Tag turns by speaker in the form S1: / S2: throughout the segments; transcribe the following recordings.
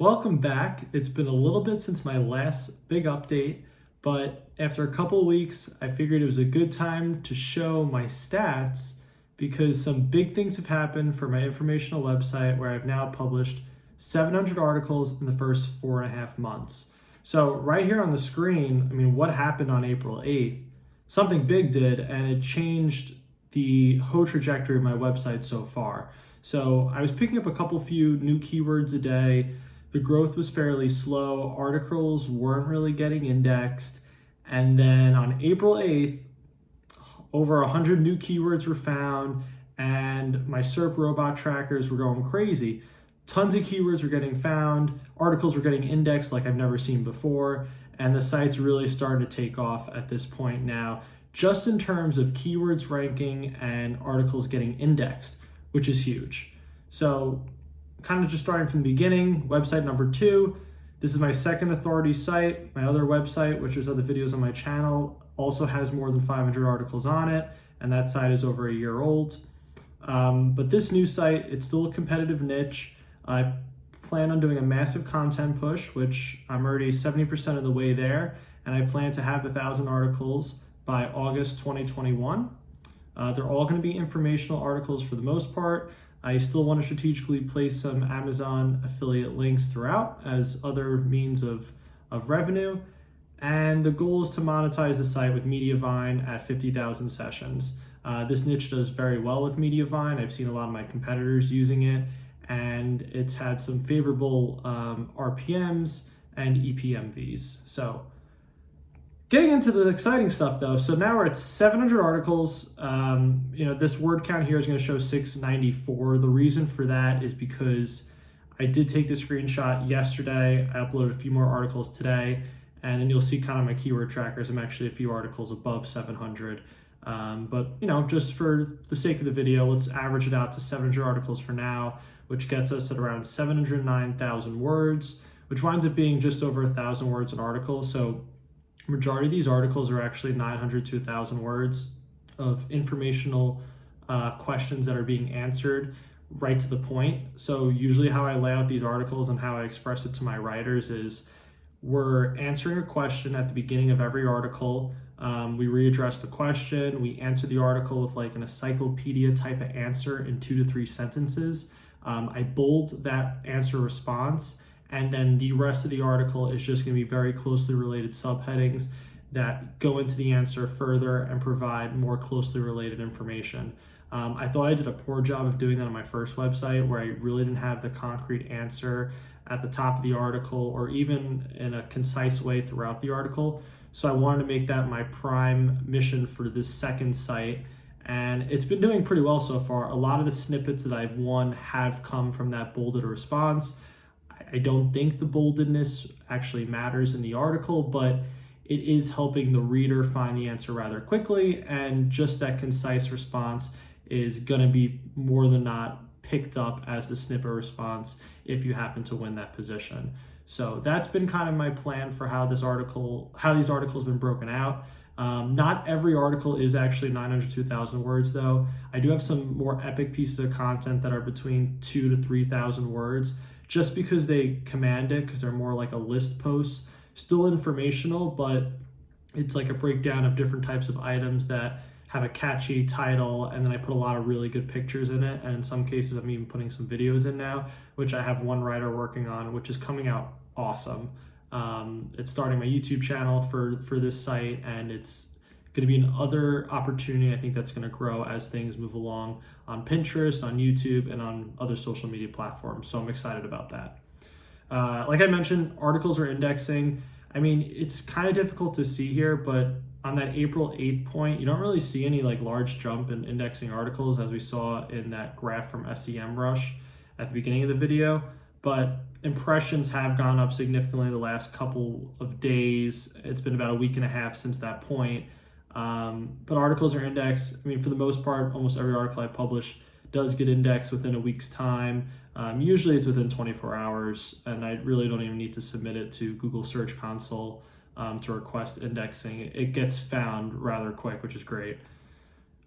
S1: Welcome back. It's been a little bit since my last big update, but after a couple of weeks, I figured it was a good time to show my stats because some big things have happened for my informational website where I've now published 700 articles in the first 4.5 months. So right here on the screen, what happened on April 8th? Something big did, and it changed the whole trajectory of my website so far. So I was picking up a few new keywords a day. The growth was fairly slow. Articles weren't really getting indexed. And then on April 8th, over 100 new keywords were found, and my SerpRobot trackers were going crazy. Tons of keywords were getting found, articles were getting indexed like I've never seen before, and the site's really starting to take off at this point now, just in terms of keywords ranking and articles getting indexed, which is huge. So kind of just starting from the beginning, website number 2. This is my second authority site. My other website, which is other videos on my channel, also has more than 500 articles on it, and that site is over a year old. But this new site, it's still a competitive niche. I plan on doing a massive content push, which I'm already 70% of the way there, and I plan to have 1,000 articles by August 2021. They're all going to be informational articles for the most part. I still want to strategically place some Amazon affiliate links throughout as other means of revenue. And the goal is to monetize the site with Mediavine at 50,000 sessions. This niche does very well with Mediavine. I've seen a lot of my competitors using it, and it's had some favorable RPMs and EPMVs. So getting into the exciting stuff though, so now we're at 700 articles. This word count here is going to show 694. The reason for that is because I did take the screenshot yesterday. I uploaded a few more articles today, and then you'll see kind of my keyword trackers. I'm actually a few articles above 700. But just for the sake of the video, let's average it out to 700 articles for now, which gets us at around 709,000 words, which winds up being just over 1,000 words an article. So majority of these articles are actually 900 to 1,000 words of informational questions that are being answered right to the point. So usually how I lay out these articles and how I express it to my writers is we're answering a question at the beginning of every article. We readdress the question, we answer the article with like an encyclopedia type of answer in 2 to 3 sentences. I bold that answer response, and then the rest of the article is just going to be very closely related subheadings that go into the answer further and provide more closely related information. I thought I did a poor job of doing that on my first website, where I really didn't have the concrete answer at the top of the article or even in a concise way throughout the article. So I wanted to make that my prime mission for this second site, and it's been doing pretty well so far. A lot of the snippets that I've won have come from that bolded response. I don't think the boldedness actually matters in the article, but it is helping the reader find the answer rather quickly, and just that concise response is going to be more than not picked up as the snippet response if you happen to win that position. So that's been kind of my plan for how these articles have been broken out. Not every article is actually 900 to 1,000 words though. I do have some more epic pieces of content that are between 2,000 to 3,000 words, just because they command it, because they're more like a list post. Still informational, but it's like a breakdown of different types of items that have a catchy title, and then I put a lot of really good pictures in it, and in some cases I'm even putting some videos in now, which I have one writer working on, which is coming out awesome. It's starting my YouTube channel for this site, and it's going to be another opportunity I think that's going to grow as things move along on Pinterest, on YouTube, and on other social media platforms. So I'm excited about that. Like I mentioned, articles are indexing. It's kind of difficult to see here, but on that April 8th point, you don't really see any like large jump in indexing articles as we saw in that graph from SEMrush at the beginning of the video. But impressions have gone up significantly the last couple of days. It's been about a week and a half since that point. But articles are indexed. For the most part, almost every article I publish does get indexed within a week's time. Usually it's within 24 hours, and I really don't even need to submit it to Google Search Console to request indexing. It gets found rather quick, which is great.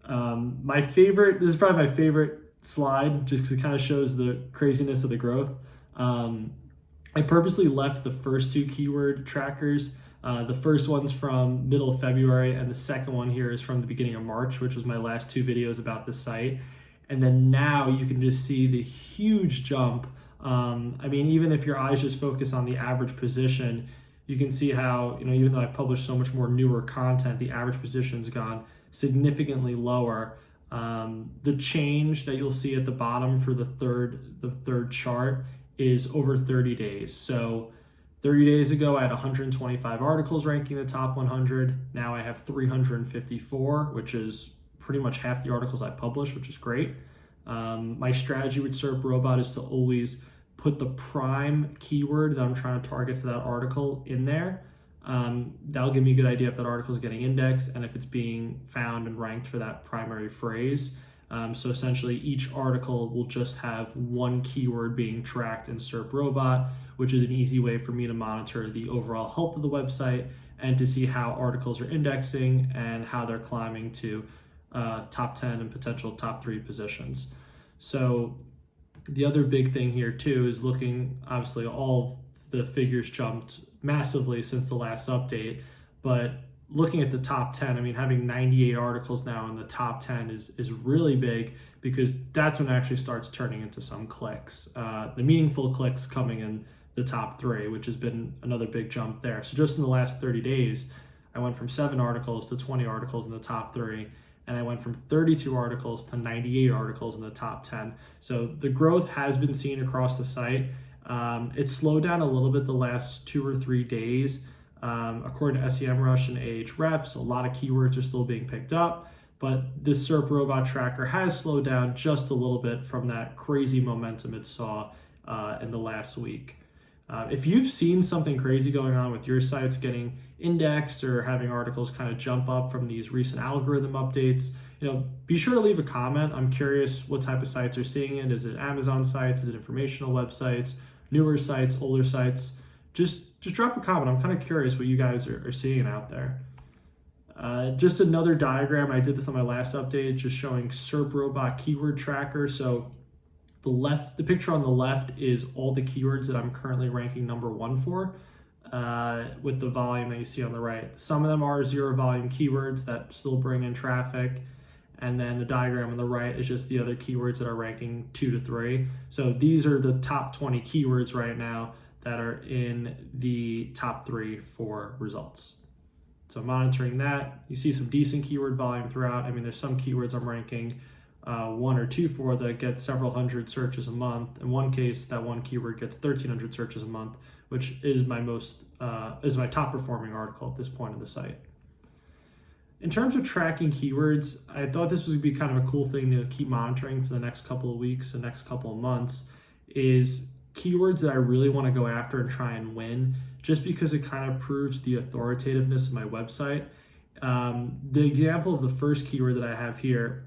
S1: This is probably my favorite slide, just because it kind of shows the craziness of the growth. I purposely left the first two keyword trackers. The first one's from middle of February, and the second one here is from the beginning of March, which was my last two videos about the site. And then now you can just see the huge jump. I mean, even if your eyes just focus on the average position, you can see how, even though I've published so much more newer content, the average position's gone significantly lower. The change that you'll see at the bottom for the third chart is over 30 days. So 30 days ago, I had 125 articles ranking the top 100. Now I have 354, which is pretty much half the articles I publish, which is great. My strategy with SerpRobot is to always put the prime keyword that I'm trying to target for that article in there. That'll give me a good idea if that article is getting indexed and if it's being found and ranked for that primary phrase. So essentially each article will just have one keyword being tracked in SerpRobot, which is an easy way for me to monitor the overall health of the website and to see how articles are indexing and how they're climbing to top 10 and potential top 3 positions. So the other big thing here too is looking, obviously all the figures jumped massively since the last update, but looking at the top 10, I mean, having 98 articles now in the top 10 is really big, because that's when it actually starts turning into some clicks. The meaningful clicks coming in the top 3, which has been another big jump there. So just in the last 30 days, I went from 7 articles to 20 articles in the top 3, and I went from 32 articles to 98 articles in the top 10. So the growth has been seen across the site. It slowed down a little bit the last 2 or 3 days. According to SEMrush and Ahrefs, a lot of keywords are still being picked up, but this SerpRobot tracker has slowed down just a little bit from that crazy momentum it saw in the last week. If you've seen something crazy going on with your sites getting indexed or having articles kind of jump up from these recent algorithm updates, be sure to leave a comment. I'm curious what type of sites are seeing it. Is it Amazon sites? Is it informational websites? Newer sites? Older sites? Just drop a comment. I'm kind of curious what you guys are seeing out there. Just another diagram. I did this on my last update, just showing SerpRobot keyword tracker. So the picture on the left is all the keywords that I'm currently ranking number 1 for, with the volume that you see on the right. Some of them are 0 volume keywords that still bring in traffic. And then the diagram on the right is just the other keywords that are ranking 2 to 3. So these are the top 20 keywords right now that are in the top 3 for results. So monitoring that, you see some decent keyword volume throughout. I mean, there's some keywords I'm ranking 1 or 2 for that get several hundred searches a month. In one case, that one keyword gets 1,300 searches a month, which is my top performing article at this point of the site. In terms of tracking keywords, I thought this would be kind of a cool thing to keep monitoring for the next couple of weeks and next couple of months, is keywords that I really want to go after and try and win, just because it kind of proves the authoritativeness of my website. The example of the first keyword that I have here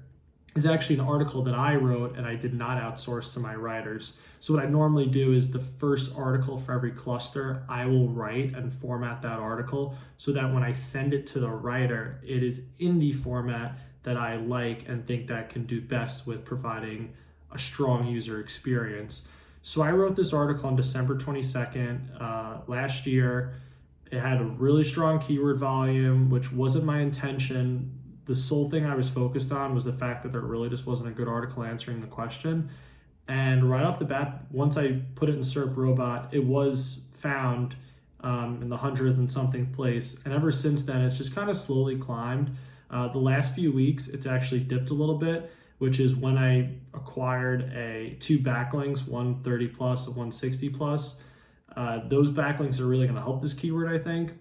S1: is actually an article that I wrote and I did not outsource to my writers. So what I normally do is the first article for every cluster, I will write and format that article so that when I send it to the writer, it is in the format that I like and think that can do best with providing a strong user experience. So I wrote this article on December 22nd last year. It had a really strong keyword volume, which wasn't my intention. The sole thing I was focused on was the fact that there really just wasn't a good article answering the question. And right off the bat, once I put it in SerpRobot, it was found in the 100th and something place. And ever since then, it's just kind of slowly climbed. The last few weeks, it's actually dipped a little bit, which is when I acquired 2 backlinks, one 30 plus and one 60 plus. Those backlinks are really going to help this keyword, I think.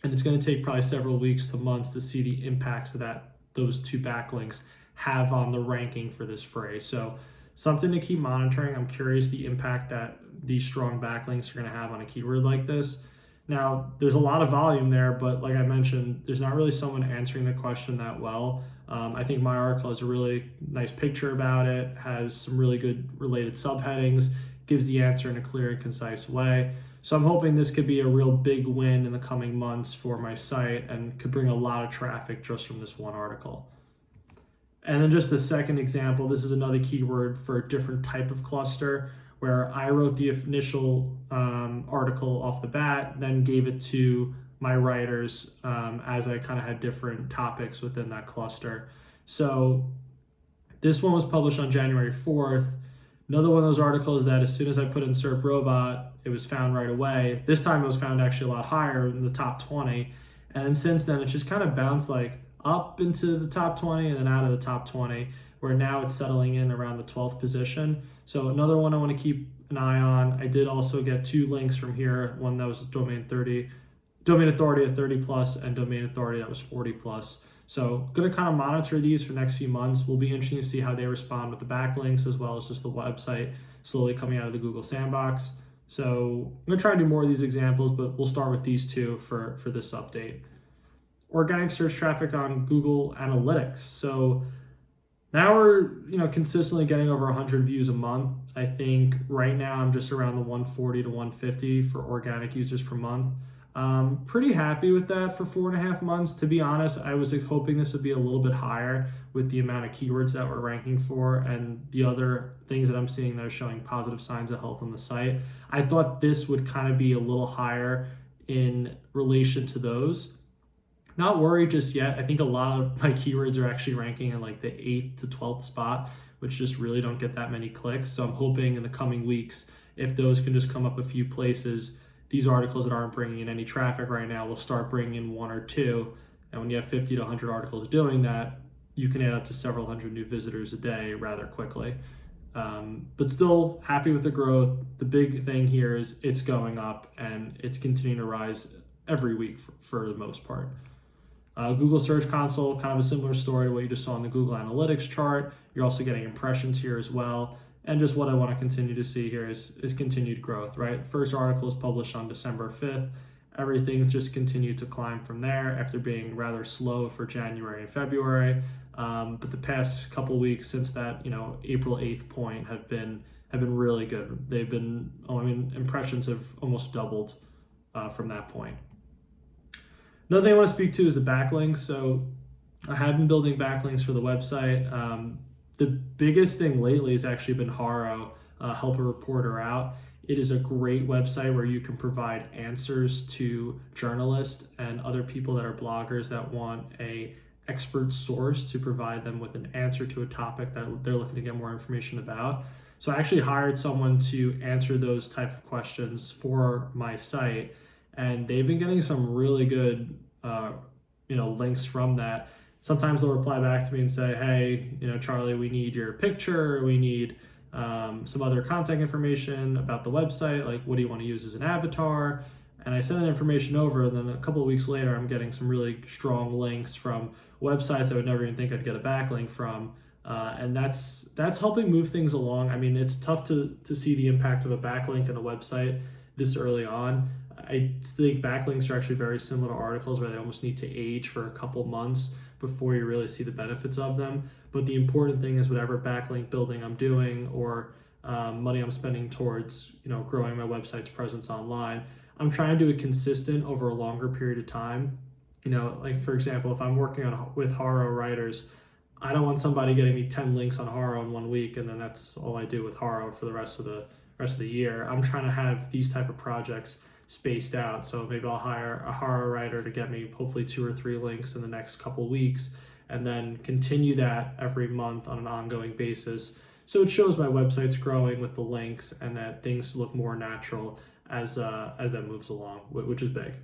S1: And it's going to take probably several weeks to months to see the impacts that those 2 backlinks have on the ranking for this phrase. So something to keep monitoring. I'm curious the impact that these strong backlinks are going to have on a keyword like this. Now, there's a lot of volume there, but like I mentioned, there's not really someone answering the question that well. I think my article has a really nice picture about it, has some really good related subheadings, gives the answer in a clear and concise way. So I'm hoping this could be a real big win in the coming months for my site and could bring a lot of traffic just from this one article. And then just a second example, this is another keyword for a different type of cluster where I wrote the initial article off the bat, then gave it to my writers as I kind of had different topics within that cluster. So this one was published on January 4th. Another one of those articles that as soon as I put in SerpRobot, it was found right away. This time it was found actually a lot higher in the top 20. And then since then, it's just kind of bounced like up into the top 20 and then out of the top 20, where now it's settling in around the 12th position. So another one I want to keep an eye on. I did also get 2 links from here. One that was domain authority at 30 plus, and domain authority that was 40 plus. So going to kind of monitor these for the next few months. Will be interesting to see how they respond with the backlinks as well as just the website slowly coming out of the Google sandbox. So I'm going to try and do more of these examples, but we'll start with these 2 for this update. Organic search traffic on Google Analytics. So now we're consistently getting over 100 views a month. I think right now I'm just around the 140 to 150 for organic users per month. Pretty happy with that for 4.5 months. To be honest, I was hoping this would be a little bit higher with the amount of keywords that we're ranking for and the other things that I'm seeing that are showing positive signs of health on the site. I thought this would kind of be a little higher in relation to those. Not worried just yet. I think a lot of my keywords are actually ranking in like the 8th to 12th spot, which just really don't get that many clicks. So I'm hoping in the coming weeks, if those can just come up a few places, these articles that aren't bringing in any traffic right now will start bringing in 1 or 2. And when you have 50 to 100 articles doing that, you can add up to several hundred new visitors a day rather quickly. But still happy with the growth. The big thing here is it's going up and it's continuing to rise every week for the most part. Google Search Console, kind of a similar story to what you just saw in the Google Analytics chart. You're also getting impressions here as well. And just what I want to continue to see here is continued growth, right? First article is published on December 5th. Everything's just continued to climb from there after being rather slow for January and February. But the past couple weeks since that, April 8th point have been really good. They've been, impressions have almost doubled from that point. Another thing I want to speak to is the backlinks. So I have been building backlinks for the website. The biggest thing lately has actually been Haro, Help a Reporter Out. It is a great website where you can provide answers to journalists and other people that are bloggers that want a expert source to provide them with an answer to a topic that they're looking to get more information about. So I actually hired someone to answer those type of questions for my site, and they've been getting some really good links from that. Sometimes they'll reply back to me and say, hey, Charlie, we need your picture. We need some other contact information about the website. Like, what do you want to use as an avatar? And I send that information over. And then a couple of weeks later, I'm getting some really strong links from websites I would never even think I'd get a backlink from. And that's helping move things along. I mean, it's tough to see the impact of a backlink on a website this early on. I think backlinks are actually very similar to articles where they almost need to age for a couple months before you really see the benefits of them. But the important thing is whatever backlink building I'm doing or money I'm spending towards growing my website's presence online, I'm trying to do it consistent over a longer period of time. Like for example, if I'm working with Haro writers, I don't want somebody getting me 10 links on Haro in 1 week and then that's all I do with Haro for the rest of the year. I'm trying to have these type of projects spaced out. So maybe I'll hire a Haro writer to get me hopefully 2 or 3 links in the next couple weeks, and then continue that every month on an ongoing basis. So it shows my website's growing with the links and that things look more natural as that moves along, which is big.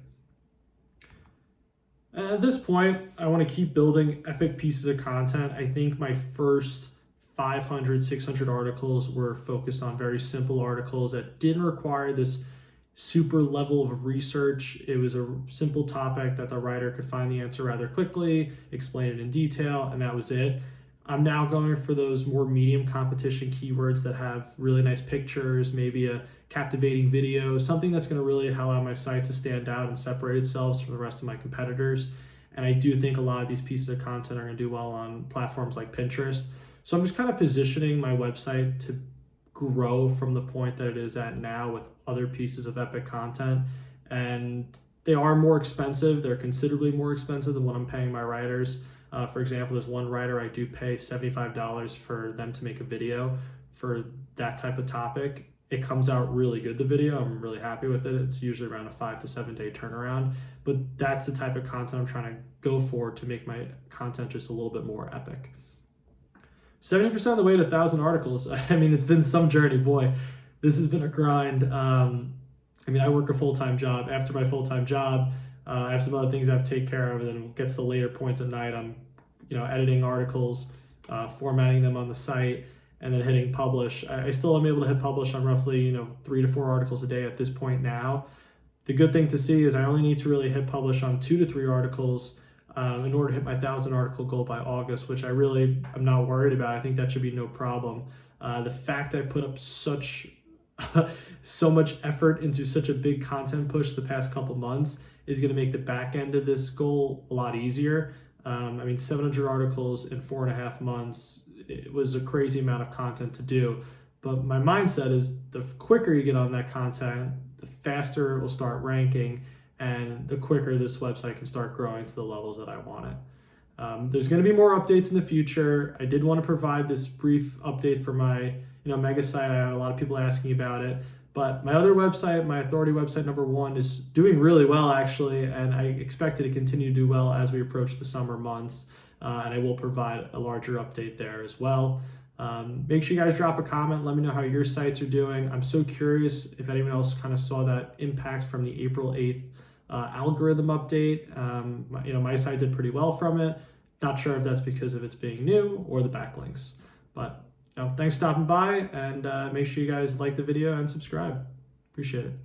S1: And at this point, I want to keep building epic pieces of content. I think my first 500, 600 articles were focused on very simple articles that didn't require this super level of research. It was a simple topic that the writer could find the answer rather quickly, explain it in detail, and that was it. I'm now going for those more medium competition keywords that have really nice pictures, maybe a captivating video, something that's going to really allow my site to stand out and separate itself from the rest of my competitors. And I do think a lot of these pieces of content are going to do well on platforms like Pinterest. So I'm just kind of positioning my website to grow from the point that it is at now with other pieces of epic content. And they are more expensive. They're considerably more expensive than what I'm paying my writers. For example, there's one writer I do pay $75 for them to make a video for that type of topic. it comes out really good, the video. I'm really happy with it. It's usually around a 5 to 7 day turnaround, but that's the type of content I'm trying to go for to make my content just a little bit more epic. 70% of the way to 1,000 articles. I mean, it's been some journey, boy. This has been a grind. I mean, I work a full-time job. After my full-time job, I have some other things I have to take care of, and then it gets to later points at night. I'm, editing articles, formatting them on the site, and then hitting publish. I still am able to hit publish on roughly, 3 to 4 articles a day at this point now. The good thing to see is I only need to really hit publish on 2 to 3 articles in order to hit my 1,000 article goal by August, which I really am not worried about. I think that should be no problem. The fact I put up so much effort into such a big content push the past couple months is going to make the back end of this goal a lot easier. I mean, 700 articles in 4.5 months, it was a crazy amount of content to do. But my mindset is the quicker you get on that content, the faster it will start ranking, and the quicker this website can start growing to the levels that I want it. There's going to be more updates in the future. I did want to provide this brief update for my mega site. I had a lot of people asking about it, but my other website, my authority website number 1, is doing really well actually, and I expect it to continue to do well as we approach the summer months, and I will provide a larger update there as well. Make sure you guys drop a comment. Let me know how your sites are doing. I'm so curious if anyone else kind of saw that impact from the April 8th algorithm update. My site did pretty well from it. Not sure if that's because of its being new or the backlinks, but thanks for stopping by, and make sure you guys like the video and subscribe. Appreciate it.